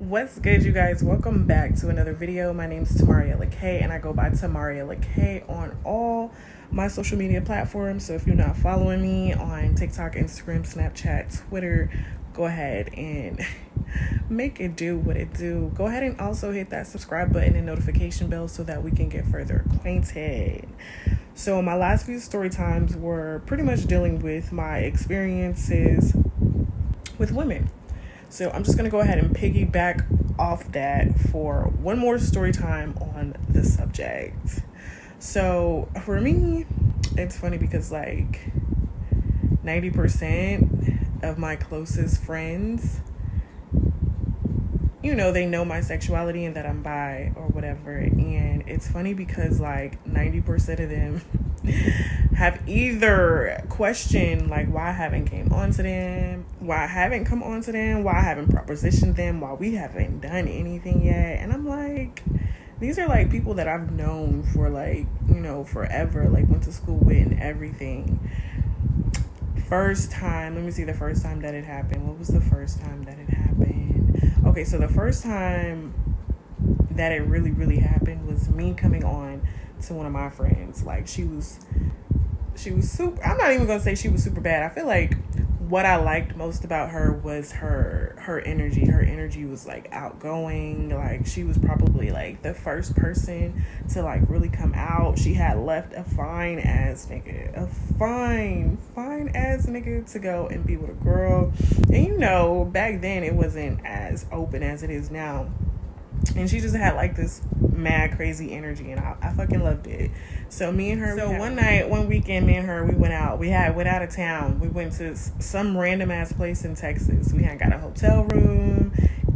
What's good, you guys? Welcome back to another video. My name is Tamaria LaK and I go by Tamaria LaK on all my social media platforms. So if you're not following me on TikTok, Instagram, Snapchat, Twitter, go ahead and make it do what it do. Go ahead and also hit that subscribe button and notification bell so that we can get further acquainted. So my last few story times were pretty much dealing with my experiences with women. So I'm just going to go ahead and piggyback off that for one more story time on the subject. So for me, it's funny because like 90% of my closest friends, you know, they know my sexuality and that I'm bi or whatever. And it's funny because like 90% of them have either questioned like why I haven't came on to them, why I haven't come on to them, why I haven't propositioned them, why we haven't done anything yet. And I'm like, these are like people that I've known for like, you know, forever, like went to school with and everything. First time, let me see the first time that it happened. What was the first time that it happened? Okay, so the first time that it really happened was me coming on to one of my friends. Like she was super, I'm not even gonna say she was super bad. I feel like what I liked most about her was her energy. Her energy was like outgoing. Like she was probably like the first person to like really come out. She had left a fine ass nigga to go and be with a girl. And you know, back then it wasn't as open as it is now. And she just had like this mad crazy energy, and I fucking loved it. So me and her, one weekend, me and her, we went out. We went out of town. We went to some random ass place in Texas. We had got a hotel room,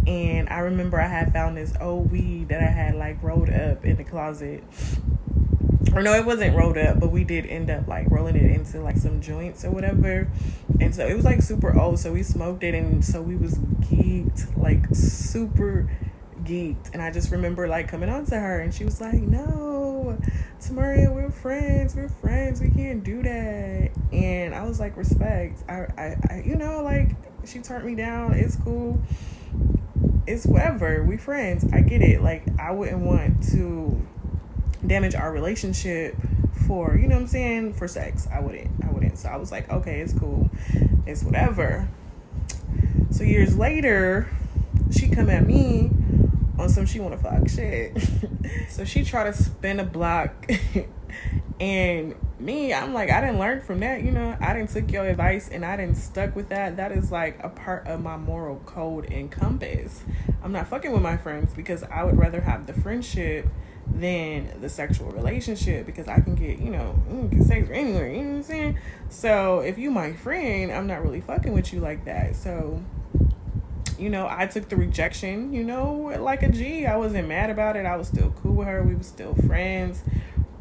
and I remember I had found this old weed that I had like rolled up in the closet. Or no, it wasn't rolled up, but we did end up like rolling it into like some joints or whatever. And so it was like super old. So we smoked it, and so we was geeked, like super geeked. And I just remember like coming on to her, and she was like, no, Tamaria, we're friends, we can't do that. And I was like, respect. I you know, like she turned me down. It's cool, it's whatever, we friends. I get it. Like I wouldn't want to damage our relationship for, you know what I'm saying, for sex. I wouldn't. So I was like, okay, it's cool, it's whatever. So years later, she come at me on some she wanna fuck shit. So she tried to spin a block and me, I'm like, I didn't learn from that, you know. I didn't took your advice and I didn't stuck with that. That is like a part of my moral code and compass. I'm not fucking with my friends because I would rather have the friendship than the sexual relationship, because I can get, you know, get sex anywhere, you know what I'm saying? So if you my friend, I'm not really fucking with you like that. So, you know, I took the rejection, you know, like a G. I wasn't mad about it. I was still cool with her. We were still friends.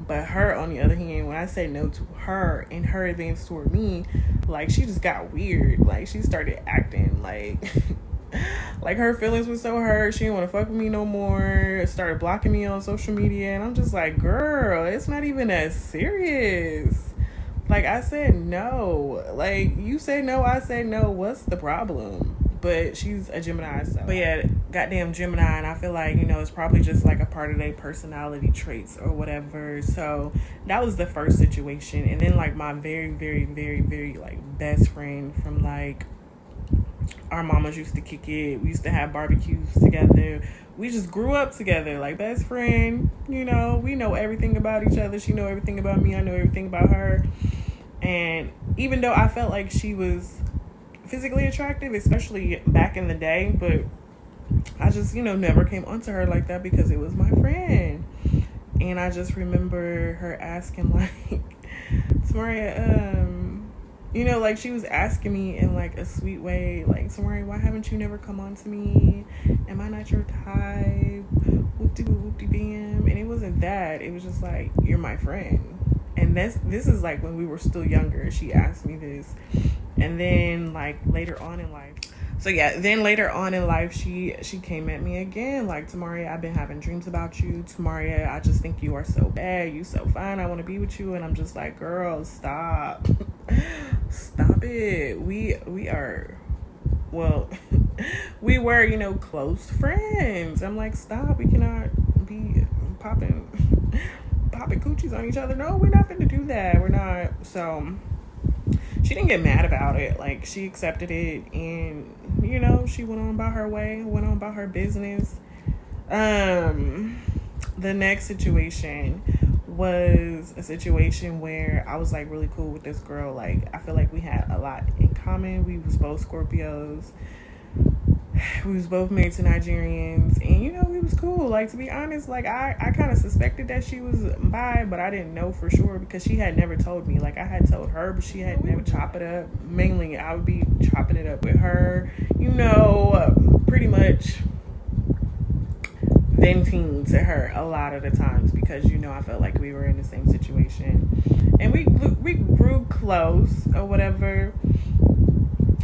But her, on the other hand, when I say no to her and her advance toward me, like she just got weird. Like she started acting like like her feelings were so hurt. She didn't want to fuck with me no more. Started blocking me on social media. And I'm just like, girl, it's not even that serious. Like I said no. Like you say no, I say no. What's the problem? But she's a Gemini, so. But yeah, goddamn Gemini, and I feel like, you know, it's probably just like a part of their personality traits or whatever. So that was the first situation. And then like my very like best friend from like, our mamas used to kick it. We used to have barbecues together. We just grew up together, like best friend, you know. We know everything about each other. She know everything about me. I know everything about her. And even though I felt like she was physically attractive, especially back in the day, but I just, you know, never came onto her like that because it was my friend. And I just remember her asking like, Tamaria, you know, like she was asking me in like a sweet way, like, Tamaria, why haven't you never come on to me? Am I not your type? Whoopty bam. And it wasn't that. It was just like, you're my friend. And this is like when we were still younger. She asked me this. And then like later on in life, she came at me again, like, Tamaria, I've been having dreams about you. Tamaria, I just think you are so bad. You so fine. I want to be with you. And I'm just like, girl, stop. Stop it. We are, well, we were, you know, close friends. I'm like, stop, we cannot be popping coochies on each other. No, we're not gonna do that. We're not. So she didn't get mad about it. Like, she accepted it, and you know, she went on about her way, went on about her business. The next situation was a situation where I was like really cool with this girl. Like, I feel like we had a lot in common. We was both Scorpios. We was both married to Nigerians, and you know, we was cool. Like, to be honest, like I kind of suspected that she was bi, but I didn't know for sure because she had never told me. Like, I had told her, but she had never chop it up. Mainly, I would be chopping it up with her, you know, pretty much venting to her a lot of the times because, you know, I felt like we were in the same situation, and we grew close or whatever.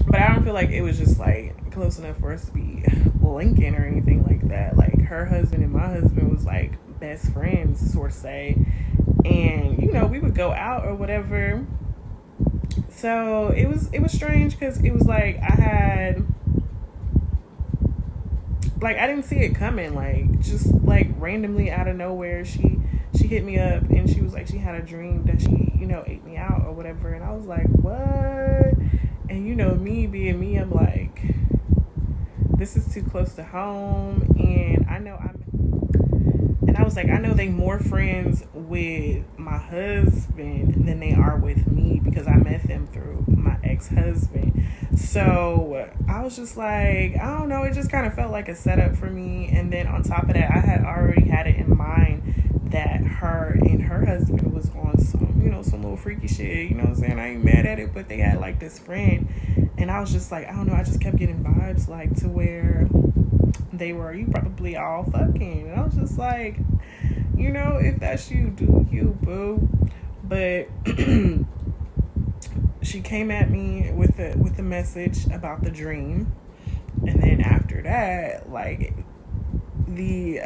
But I don't feel like it was just like close enough for us to be linking or anything like that. Like, her husband and my husband was like best friends, sort of say, and you know, we would go out or whatever. So it was strange because it was like I didn't see it coming. Like, just like randomly out of nowhere, she hit me up and she was like, she had a dream that she, you know, ate me out or whatever, and I was like, what? And you know, me being me, I'm like, this is too close to home. And I was like, I know they more friends with my husband than they are with me because I met them through my ex-husband. So I was just like, I don't know, it just kind of felt like a setup for me. And then on top of that, I had already had it in mind that her and her husband was on some, you know, some little freaky shit, you know what I'm saying? I ain't mad at it, but they had like this friend, and I was just like, I don't know, I just kept getting vibes like to where they were, you probably all fucking, and I was just like, you know, if that's you, do you, boo. But she came at me with the message about the dream, and then after that, like, the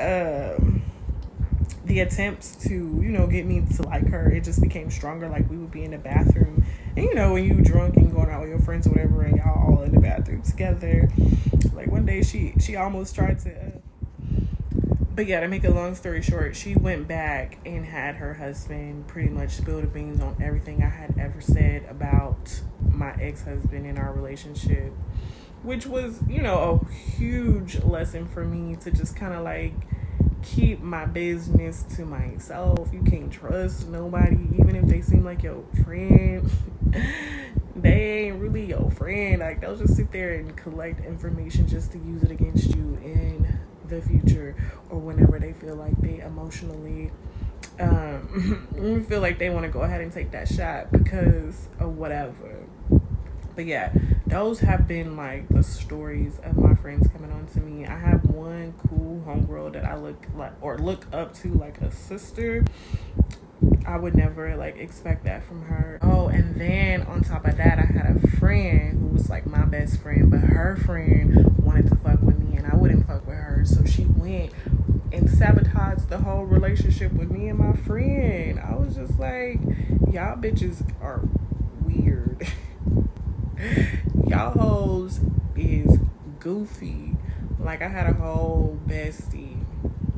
attempts to, you know, get me to like her, it just became stronger. Like, we would be in the bathroom, and you know, when you drunk and going out with your friends or whatever, and y'all all in the bathroom together. Like, one day she almost tried to but yeah, to make a long story short, she went back and had her husband pretty much spill the beans on everything I had ever said about my ex-husband in our relationship, which was, you know, a huge lesson for me to just kind of like keep my business to myself. You can't trust nobody, even if they seem like your friend. They ain't really your friend. Like, they'll just sit there and collect information just to use it against you in the future, or whenever they feel like they emotionally feel like they want to go ahead and take that shot because of whatever. But yeah, those have been like the stories of my friends coming on to me. I have one cool homegirl that I look up to like a sister. I would never like expect that from her. Oh, and then on top of that, I had a friend who was like my best friend, but her friend wanted to fuck with me and I wouldn't fuck with her. So she went and sabotaged the whole relationship with me and my friend. I was just like, y'all bitches are weird. Y'all hoes is goofy. Like, I had a whole bestie,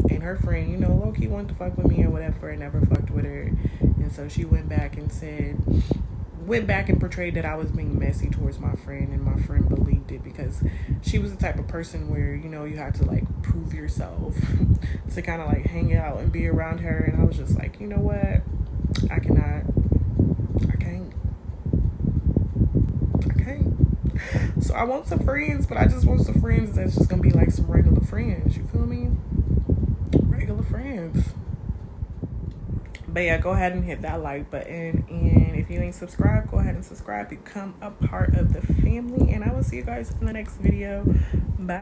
and her friend, you know, low-key wanted to fuck with me or whatever, and never fucked with her. And so she went back and portrayed that I was being messy towards my friend, and my friend believed it because she was the type of person where, you know, you have to like prove yourself to kind of like hang out and be around her. And I was just like, you know what, I can't. So I want some friends, but I just want some friends that's just gonna be like some regular friends, you feel me? Regular friends. But yeah, go ahead and hit that like button, and if you ain't subscribed, go ahead and subscribe, become a part of the family, and I will see you guys in the next video. Bye.